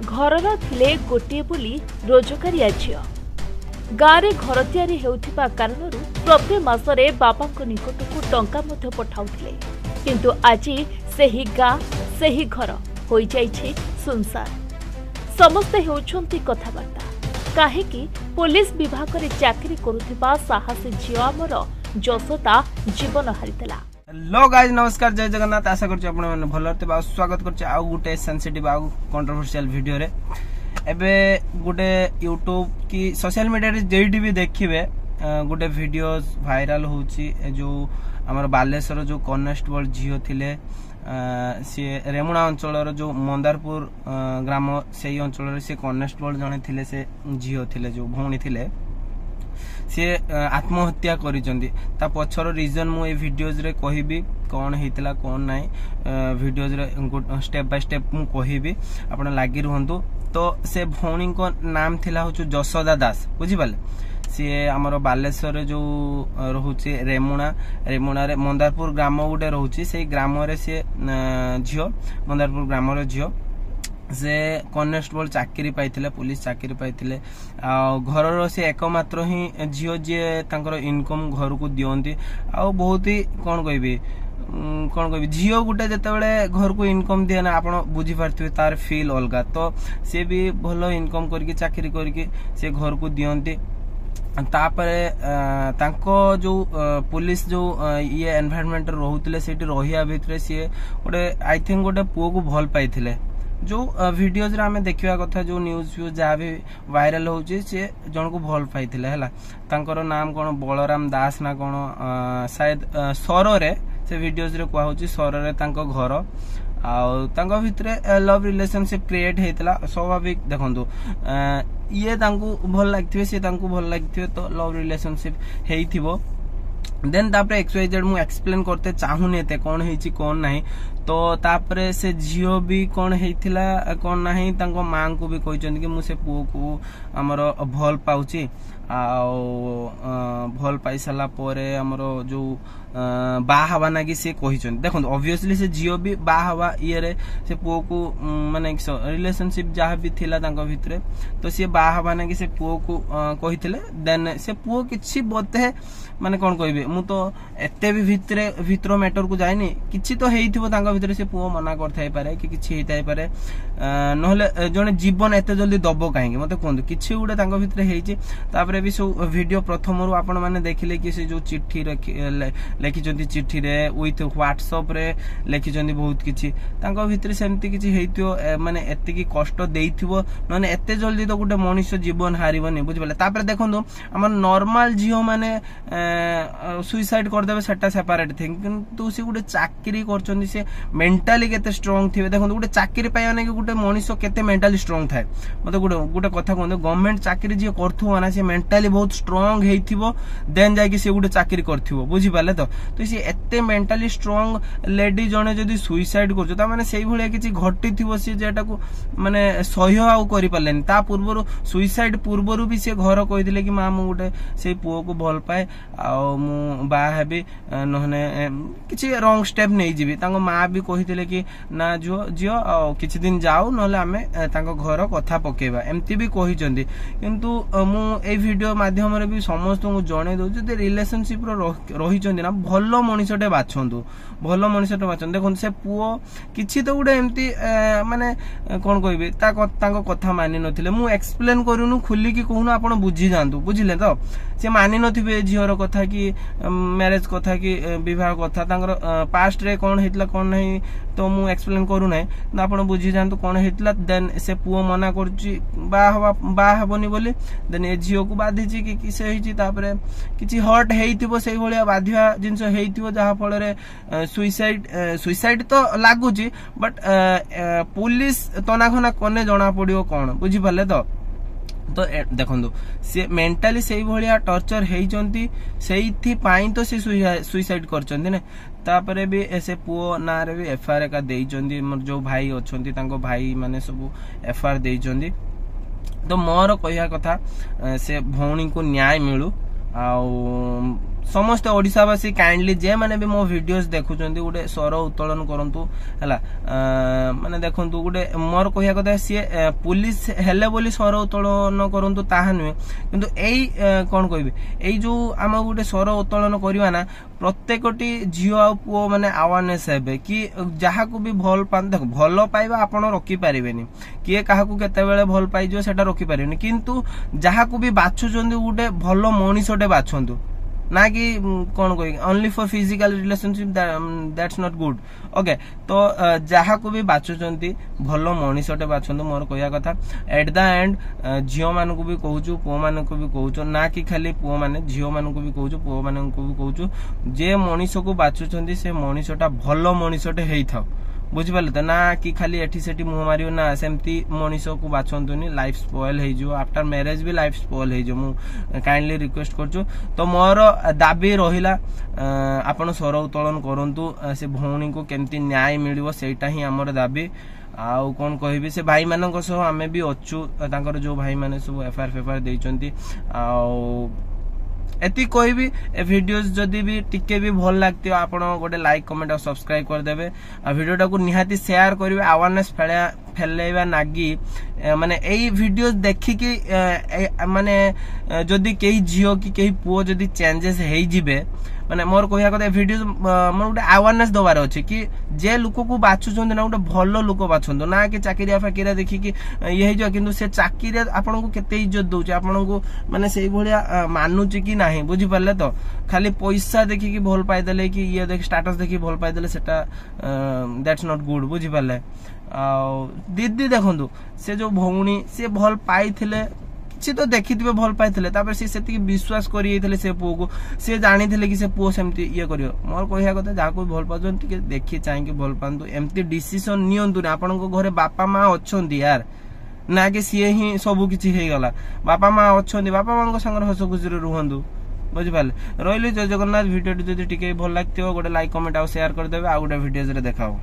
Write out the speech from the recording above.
घरर थिले गोटे बोली रोजगारिया झियो गाँव घर तैयारी हेउथिबा कारणरू प्रति मासरे बापाक निकटकू टंका मध्य पठाउथिले किंतु आजी सेही गाँ सेही घर होई जाइछे सुनसान। समस्ते हेउछंती कथाबार्ता काहेकि पुलिस विभाग रे चाकरी करुथिबा साहसी झियो आमर जसोता जीवन हारितला। हेलो गाइज नमस्कार जय जगन्नाथ आशा करछि आपण माने भलो रहते बा स्वागत करछि आ गुटे सेंसिटिव आ कंट्रोवर्शियल वीडियो रे। एबे गुटे यूट्यूब की सोशल मीडिया रे जेडी भी देखिबे गुटे वीडियोस वायरल होछि जो हमर बालेश्वर जो कॉन्स्टेबल झियो थिले सी रेमुणा अंचल जो मंदारपुर ग्राम से अंचल से कॉन्स्टेबल जने थिले से झियो थिले जो भौणी थिले सी आत्महत्या करिसंती ता पछर रीजन मु ए वीडियोज रे कहिबी कोन हेतिला कोन नाही वीडियोज रे स्टेप बाय स्टेप मु कहिबी आपण लागि रहंतु। तो से भौणी को नाम थिला होचु जसोदा दास बुझी पाले सी हमर बालेश्वर जो रहउची रेमुणा रे मंदारपुर ग्राम गुटे रहउची से ग्राम रे से झियो मंदारपुर ग्राम रे झियो से कॉन्स्टेबल चाकरी पाइथिले पुलिस चाकरी पाइथिले घर से एकमात्र ही झियो जे तांकर इनकम घर को दियंती आ बहुत ही कोन कहबी झियो गुटे जतेबेले घर को इनकम दिए ना आपण बुझी पारथिबे तार फील अलगा। तो से भी भलो इनकम करके चाकरी करके से घर को दियंती तापरे तांको जो पुलिस जो ये एनवायरनमेंट रहउतिले सेठी रहिया भितरे से गोटे आई थिंक गोटे पुओ को भल पाइथिले जो वीडियोज रे हमें देखिया कथा जो न्यूज व्यूज जहाँ भी वायरल होची से जन को भल पाइथिले हला तांकर नाम कोन बलराम दास ना कोन शायद सर रे से वीडियोज रे कुआ होची सर रे तांको घर आ तांको भितरे लव रिलेशनशिप क्रिएट हेतला स्वाभाविक देखंतु ये तांको भल लागथिबे से तांको भल लागथिबे तो लव रिलेशनशिप हेइथिबो देन तापरे XYZ मु एक्सप्लेन करते चाहूनी एते कोन हेची कोन नाही। तो तापरे से झियो भी कोन हेइथिला कोन नाही तांको मां को भी कहिचंदी कि मु से पुओ को हमर भल पाउची आ भल पाई साला परे हमर जो बा हवा ना कि से कहिचंदी देखो ऑब्वियसली से झियो भी बा हवा ये रे से पुओ को माने रिलेशनशिप जहाँ भी थिला तांको भितरे तो से बा हवा ना कि से पुओ को कहिथिले देन से पुओ किछि बोते माने कोन कहबे मु तो एते भी भितर मैटर को जाइनी किछि तो हेइथिबो तांको भितरे से पुओ मना करथाइ पारे कि किछि हेइथाइ पारे नहले जने जीवन एते जल्दी दबो काहेकि मते कोन किछि उडे तांको भितरे हेइछि। तापरे भी सो वीडियो प्रथमरु आपण माने देखिले कि से जो चिट्ठी लेखिचंती चिट्ठी रे विथ व्हाट्सएप रे लेखिचंती बहुत किछि तांको भितरे सेमति किछि हेइथियो माने एते की कष्ट देइथिबो नने एते जल्दी तो गुटे मनुष्य जीवन हारिबनी बुझिबले। तापरे देखंतु हमर नॉर्मल जियो माने सुसाइड कर देबे सेटा सेपरेट थिंग किंतु से गुटे चाकरी करचंती से मेंटली केते स्ट्रांग थिबे देखंतु गुटे चाकरी पायाने कि गुटे मनुष्य केते मेंटली स्ट्रांग थाए मते गुटे कथा कहंतु गवर्नमेंट चाकरी जे करथु ना से मेंटली बहुत स्ट्रांग हेइथिबो देन जाय कि से गुटे चाकरी करथिबो बुझि पाले। तो से एते मेंटली स्ट्रांग लेडी जने जदी सुसाइड करजो ता माने सेही भलिया किछि घटिथिबो से जेटा को माने सह्य आउ करि पालेन ता पूर्वरु सुसाइड पूर्वरु भी से घर कहि दिले कि मां मु गुटे से पुओ को भल पाए आ मु बा हेबी नहने किछि रॉन्ग स्टेप नै जिबी तांको मां भी कहिथिले कि ना जियो किछि दिन जाऊ नहले हमें तांको घर कथा पकेबा एम्ति भी कहिचंदी किंतु मु ए वीडियो माध्यम रे भी समस्त को जणे दउ जे रिलेशनशिप रो रहिचंदी ना भलो मनिषटे बाछंतु भलो मनिषटे बाछन देखन से पुओ किछि तो गुडे एम्ति माने कोन कहबे तांको कथा मानि नथिले मु एक्सप्लेन करूनु खुली कि कहूनु आपण बुझी जांतु बुझिले तो से मानि नथिबे झियर कथा कि मैरिज कथा कि विवाह कथा तांकर पास्ट रे कोन हेतला कोन नाही तो मु एक्सप्लेन करू नै ना आपण बुझी जांतु कोन हेतला देन से पुओ मना करची बा हबनी बोली देन ए झियो को बाधी छि कि किसे हेछि तापरे किछि हर्ट हेइथिबो सेही भलिया बाधिया जिंस हेइथिबो जहा फल रे सुसाइड तो लागु छि बट पुलिस तनाखना कोने जणा पडियो कोन बुझी पाले तो देखंतु से मेंटली सेही भलिया टॉर्चर हेइचंती सेही पाई तो से सुसाइड करचंती ने तापरे भी ऐसे पुओ ना रे भी एफआईआर का देइचंती जो भाई अछंती तांको भाई माने सब एफआईआर देइचंती। तो मोर कहिया कथा से भौणी को न्याय मिलू समस्त ओडिशावासी काइंडली जे माने भी मो वीडियोस देखुचंदी गोटे स्वर उत्तोलन करंतु हला माने देखंतु गोटे मोर कहिया कथा सी पुलिस हेले बोली स्वर उत्तोलन करंतु ताहा नुहे किंतु एई कोन कहबे एई जो आम गोटे स्वर उत्तोलन करबा ना प्रत्येकटी झियो आ पुओ माने अवेयरनेस हेबे कि जहा को भी भल पान देखो भल पाइबा आपण रोकी पारिबेनी किए काहा को केते बेले भल पाइ जो सेटा रोकी पारिबेनी किंतु जहा को भी बाछुचंदी गोटे भल मनीषटे बाछंतु ना कि कौन कह only for physical relationship that's not good okay तो जहा को भी बाछुचंती भल मनीषटे बाछंतु मोर कहया कथा एट द एंड झियो मान को भी कहूछु पुओ मान को भी कहूछु ना कि खाली पुओ माने झियो मान को भी कहूछु पुओ मान को भी कहूछु जे मनीष को बाछुचंती से मनीषटा भल मनीषटे हेई थाओ बुझिपारे तो ना कि खाली एठी सेठी मुह मारियो ना सेमती मनीष को बाछंतुनी लाइफ स्पॉइल हे जो आफ्टर मैरिज भी लाइफ स्पॉइल हे जो मु काइंडली रिक्वेस्ट करछु तो मोर दाबी रहिला आपण स्वर उत्तोलन करंतु से भौणी को केमती न्याय मिलिवो सेटा ही हमर दाबी आउ कोन कहबी से भाई मानक सह आमे भी अछु तांकर जो भाई माने सब एफआईआर फेफआईआर देइचंती आउ एति कहबी ए वीडियोस जदी भी टिके भी भल लागतियो आपण गोटे लाइक कमेंट और सब्सक्राइब कर देबे आ वीडियोटा को निहाती शेयर करिवे अवेयरनेस फैलेबा नागी माने एई वीडियोस देखि कि माने जदी केही झियो कि केही पुओ जदी चेंजेस हेई जिवे माने मोर कहिया कथा वीडियोस मोर गोटे अवेयरनेस दबार अछि कि जे लोक को बाछुछन ना गोटे भलो लोक बाछंतो ना कि चाकरिया फाकिरा देखि कि ये जो किंतु से चाकरिया आपन को केते इज्जत दउछ आपन को माने सेही भलिया मानुची कि नाही बुझि परले तो खाली पैसा देखि कि भल पाइ देले कि ये देख स्टेटस देखि भल पाइ देले सेटा दैट्स नॉट गुड बुझि परले आ दीदी देखंतु से जो भौणी से भल पाइथिले से तो देखिथिबे भल पाइथिले तापर से सेति विश्वास करियैथिले से पुओ को से जानिथिले कि से पुओ सेमति ये करियो मोर कहिया कथा जा को भल पाजन टिके देखि चाहि कि भल पांतु एमति डिसिजन नियंतु ना आपन को घरे बापा मां अछंती यार ना कि सिए ही सब किछि हे गला बापा मां अछंती बापा मां को संग हस खुशी रे रुहंदु बुझि पाले रहिली जय जगन्नाथ वीडियो जदी टिके भल लागतियो गोटे लाइक कमेंट आ शेयर कर देबे आ गोटे वीडियोस रे देखाओ।